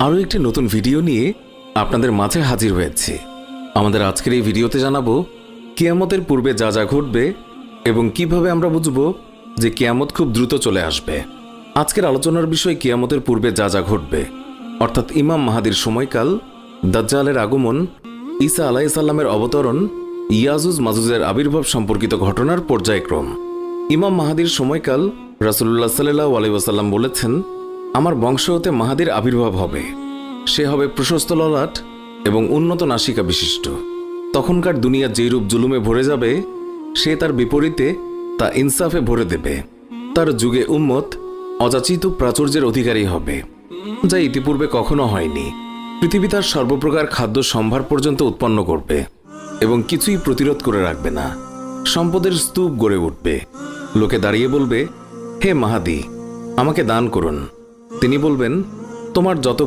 আরও একটি নতুন ভিডিও নিয়ে আপনাদের মাঝে হাজির হয়েছি। আমাদের আজকের এই ভিডিওতে জানাবো কিয়ামতের পূর্বে যা যা ঘটবে এবং কিভাবে আমরা বুঝব যে কিয়ামত খুব দ্রুত চলে আসবে। আজকের আলোচনার বিষয় কিয়ামতের পূর্বে যা যা ঘটবে, অর্থাৎ ইমাম মাহাদির সময়কাল, দাজ্জালের আগমন, ঈসা আলাইহিস সালামের অবতরণ, ইয়াজুজ মাজুজের আবির্ভাব সম্পর্কিত ঘটনার পর্যায়ক্রম। ইমাম মাহাদির সময়কাল, রাসূলুল্লাহ সাল্লাল্লাহু আলাইহি ওয়াসাল্লাম বলেছেন, আমার বংশ হতে মাহাদির আবির্ভাব হবে। সে হবে প্রশস্ত ললাট এবং উন্নত নাসিকা বিশিষ্ট। তখনকার দুনিয়া যেই রূপ জুলুমে ভরে যাবে, সে তার বিপরীতে তা ইনসাফে ভরে দেবে। তার যুগে উম্মত অযাচিত প্রাচুর্যের অধিকারী হবে, যা ইতিপূর্বে কখনো হয়নি। পৃথিবী তার সর্বপ্রকার খাদ্য সম্ভার পর্যন্ত উৎপন্ন করবে এবং কিছুই প্রতিরোধ করে রাখবে না। সম্পদের স্তূপ গড়ে উঠবে। লোকে দাঁড়িয়ে বলবে, হে মাহাদি, আমাকে দান করুন। তিনি বলবেন, তোমার যত